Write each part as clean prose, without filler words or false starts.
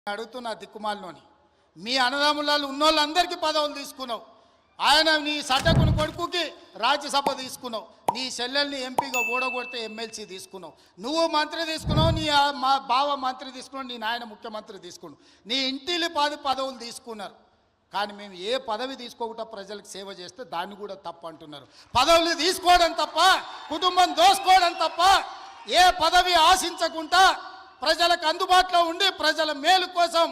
అడుగుతున్నా దిక్కుమాలలోని మీ అన్నదమ్ములలో ఉన్నోళ్ళందరికీ పదవులు తీసుకున్నావు. ఆయన నీ సడ్డకుని కొడుకుకి రాజ్యసభ తీసుకున్నావు, నీ చెల్లెల్ని ఎంపీగా ఓడగొడితే ఎమ్మెల్సీ తీసుకున్నావు, నువ్వు మంత్రి తీసుకున్నావు, నీ మా బావ మంత్రి తీసుకున్నావు, నీ నాయన ముఖ్యమంత్రి తీసుకున్నావు, నీ ఇంటిలి పదవులు తీసుకున్నారు. కానీ మేము ఏ పదవి తీసుకోకుండా ప్రజలకు సేవ చేస్తే దాన్ని కూడా తప్పు అంటున్నారు. పదవులు తీసుకోవడం తప్ప, కుటుంబం దోసుకోవడం తప్ప, ఏ పదవి ఆశించకుండా ప్రజలకు అందుబాటులో ఉండి ప్రజల మేలు కోసం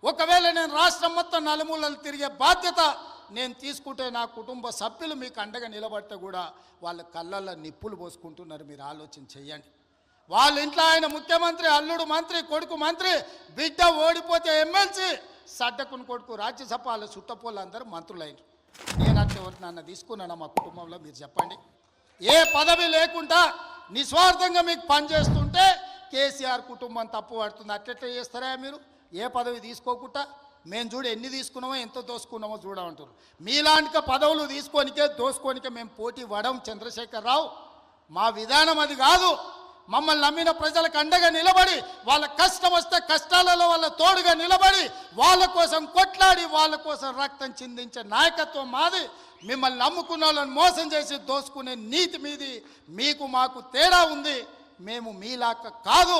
ఒకవేళ నేను రాష్ట్రం మొత్తం నలుమూలలు తిరిగే బాధ్యత నేను తీసుకుంటే నా కుటుంబ సభ్యులు మీకు అండగా నిలబడితే కూడా వాళ్ళ కళ్ళల్లో నిప్పులు పోసుకుంటున్నారు. మీరు ఆలోచన చెయ్యండి. వాళ్ళ ఇంట్లో ఆయన ముఖ్యమంత్రి, అల్లుడు మంత్రి, కొడుకు మంత్రి, బిడ్డ ఓడిపోతే ఎమ్మెల్సీ, సడ్డకుని కొడుకు రాజ్యసభ, వాళ్ళ చుట్టపోళ్ళు అందరూ మంత్రులైనరు. నేను అట్లా ఎవరినన్నా తీసుకున్నాను మా కుటుంబంలో? మీరు చెప్పండి. ఏ పదవి లేకుండా నిస్వార్థంగా మీకు పనిచేస్తుంటే కేసీఆర్ కుటుంబం తప్పు పడుతుంది. అట్లెట్లా చేస్తారా మీరు? ఏ పదవి తీసుకోకుండా మేము చూడు ఎన్ని తీసుకున్నామో ఎంత దోసుకున్నామో చూడమంటారు. మీలాంటి పదవులు తీసుకోనికే దోసుకోనికే మేము పోటీ పడం చంద్రశేఖరరావు. మా విధానం అది కాదు. మమ్మల్ని నమ్మిన ప్రజలకు అండగా నిలబడి, వాళ్ళ కష్టం వస్తే కష్టాలలో వాళ్ళ తోడుగా నిలబడి, వాళ్ళ కోసం కొట్లాడి, వాళ్ళ కోసం రక్తం చిందించే నాయకత్వం మాది. మిమ్మల్ని నమ్ముకున్న వాళ్ళని మోసం చేసి దోసుకునే నీతి మీది. మీకు మాకు తేడా ఉంది. మేము మీలాక కాదు.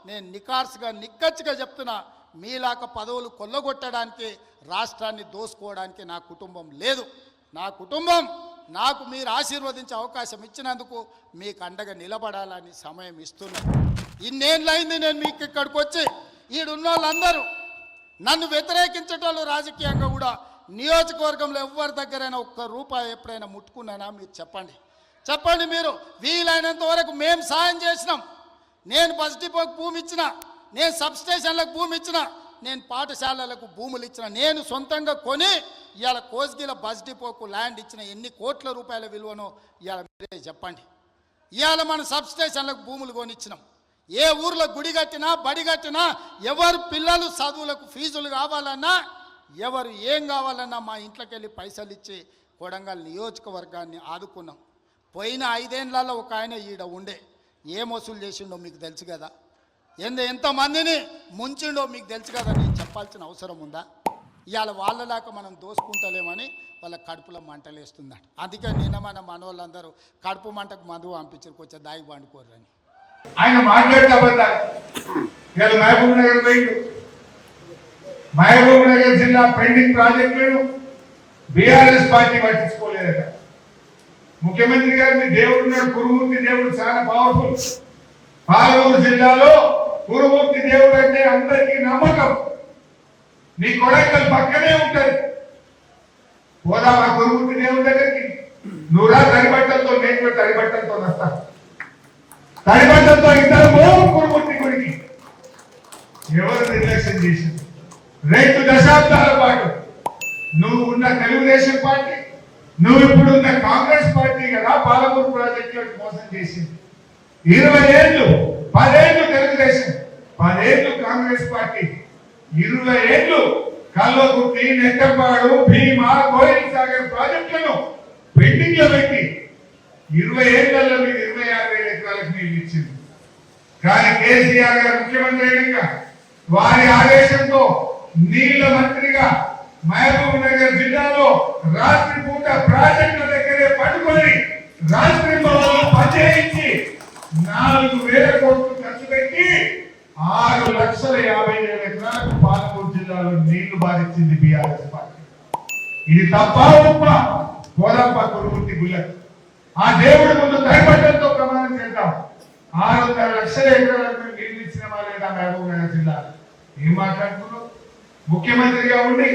నేను నికార్స్గా నిక్కచ్చిగా చెప్తున్నా, మీలాక పదవులు కొల్లగొట్టడానికి, రాష్ట్రాన్ని దోసుకోవడానికి నా కుటుంబం లేదు. నా కుటుంబం నాకు మీరు ఆశీర్వదించే అవకాశం ఇచ్చినందుకు మీకు అండగా నిలబడాలని సమయం ఇస్తున్నా. ఇన్నేళ్ళైంది నేను మీకు ఇక్కడికి వచ్చి. ఈడున్న వాళ్ళందరూ నన్ను వ్యతిరేకించేటోళ్ళు రాజకీయంగా కూడా నియోజకవర్గంలో ఎవరి దగ్గరైనా ఒక్క రూపాయి ఎప్పుడైనా ముట్టుకున్నానా? మీరు చెప్పండి. చెప్పండి. మీరు వీలైనంత వరకు మేము సాయం చేసినాం. నేను బస్ డిపోకి భూమి ఇచ్చిన, నేను సబ్స్టేషన్లకు భూమి ఇచ్చిన, నేను పాఠశాలలకు భూములు ఇచ్చిన, నేను సొంతంగా కొని ఇవాళ కోస్గిల బస్ డిపోకు ల్యాండ్ ఇచ్చిన. ఎన్ని కోట్ల రూపాయల విలువనో ఇవాళ మీరే చెప్పండి. ఇవాళ మన సబ్స్టేషన్లకు భూములు కొనిచ్చినాం. ఏ ఊర్లో గుడి కట్టినా, బడి కట్టినా, ఎవరు పిల్లలు చదువులకు ఫీజులు కావాలన్నా, ఎవరు ఏం కావాలన్నా మా ఇంట్లోకి వెళ్ళి పైసలు ఇచ్చి కొడంగల్ నియోజకవర్గాన్ని ఆదుకున్నాం. పోయిన 5 ఏళ్లలో ఒక ఆయన ఈడ ఉండే ఏం వసూలు చేసిండో మీకు తెలుసు కదా. ఎంతమందిని ముంచిండో మీకు తెలుసు కదా. నేను చెప్పాల్సిన అవసరం ఉందా? ఇవాళ వాళ్ళలాగా మనం దోసుకుంటలేమని వాళ్ళ కడుపులో మంటలేస్తుందంట. అందుకే నిన్న మన మనోళ్ళందరూ కడుపు మంటకు మందు పంపించారు, కొంచెం దాగి పండుకోరని. ఆయన మాట్లాడతా మహబూబ్ నగర్ జిల్లా పెండింగ్ ప్రాజెక్టులను బీఆర్ఎస్ పార్టీ పట్టించుకోలేదట. ముఖ్యమంత్రి గారు మీ దేవుడు ఉన్నాడు, కురుమూర్తి దేవుడు చాలా పవర్ఫుల్. పాలమూరు జిల్లాలో కురుమూర్తి దేవుడు అంటే అందరికీ నమ్మకం. నీ కొడంగల్ పక్కనే ఉంటది. పోదా మా కురుమూర్తి దేవుడి దగ్గరికి. నువ్వురా తడిబట్టలతో, నేను కూడా తడిబట్టలతో వస్తా. తడిబట్టలతో ఇద్దరు కురుమూర్తి గుడికి. ఎవరు నిర్లక్ష్యం చేసింది? 2 దశాబ్దాల పాటు నువ్వు ఉన్న తెలుగుదేశం పార్టీ, నువ్వు ఇప్పుడు ఉన్న కాంగ్రెస్ పార్టీ కదా పాలమూరు ప్రాజెక్టులకు మోసం చేసింది. 20 ఏళ్ళు, 10 ఏళ్ళు తెలుగుదేశం, 10 ఏళ్ళు కాంగ్రెస్ పార్టీ, 20 ఏళ్ళు కల్వకుర్తి, నెట్టపాడు, భీమా, కోయిల్ సాగర్ ప్రాజెక్టులను పెండింగ్ లో పెట్టి 20 ఏళ్లలో మీరు 26,000 ఎకరాలకు నీళ్ళు ఇచ్చింది. కానీ కేసీఆర్ గారు ముఖ్యమంత్రి అయినాక వారి ఆదేశంతో నీళ్ల మంత్రిగా మహబూబ్ నగర్ జిల్లాలో రాత్రి పూట ప్రాజెక్టుల దగ్గరే పట్టుకొని రాత్రి పనిచేయించి 4,000 కోట్లు ఖర్చు పెట్టి 6,50,000 ఎకరాలకు పాలమూరు జిల్లాలో నీళ్లు బాధించింది బీఆర్ఎస్ పార్టీ. ఇది తప్ప ఉప్ప గోదాంప కురుమూర్తి గుళ్ళకు ఆ దేవుడి ముందు తైపట్టంతో ప్రమాణం చేద్దాం. 600 లక్షల ఎకరాలకు నీళ్లు ఇచ్చిన వాళ్ళేదా మహబూబ్ నగర్ జిల్లా? ఏం మాట్లాడుతున్నావు? ముఖ్యమంత్రిగా ఉండి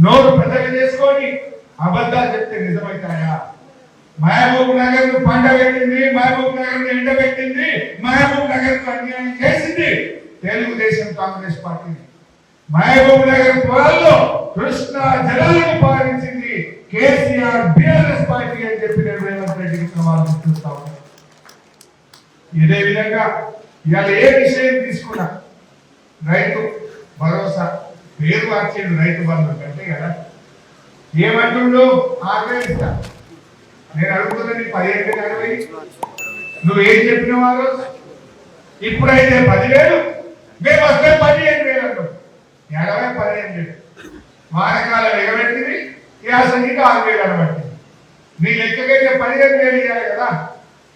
నోరు పెద్దగా చేసుకొని అబద్ధాలు చెప్తే నిజమవుతాయా? మహబూబ్ నగర్ పంట పెట్టింది, మహబూబ్ నగర్ ఎండబెట్టింది, మహబూబ్ నగర్ అన్యాయం చేసింది తెలుగుదేశం కాంగ్రెస్ పార్టీ. మహబూబ్ నగర్ పొలాల్లో కృష్ణా జలాలను పాలించింది కేసీఆర్ బీఆర్ఎస్ పార్టీ అని చెప్పి రేవంత్ రెడ్డికి సవాలు చూస్తా ఉన్నాం. ఇదే విధంగా ఇవాళ ఏ విషయం తీసుకున్నా రైతు భరోసా పేరు మార్చేది రైతు బంధు కంటే కదా. ఏమంటుండో ఆగ్రహిస్తా. నేను అడుగుతున్నది 17,60. నువ్వేం చెప్పినావు ఆ రోజు? ఇప్పుడైతే 10,000, మేము వస్తే 15,000 అన్నావు. వానకాలం ఎగబెట్టింది, యాసంగికి 6,000 అనబట్టింది. నీ లెక్కకైతే 15,000 ఇవ్వాలి కదా.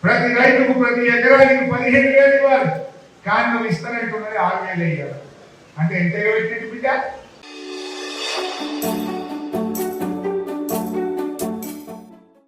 ప్రతి రైతుకు ప్రతి ఎకరానికి 15,000 ఇవ్వాలి. కానీ నువ్వు ఇస్తానంటున్నది 6,000 ఇవ్వాలి. అంటే ఎంత ఎగబెట్టింది బిడ్డ?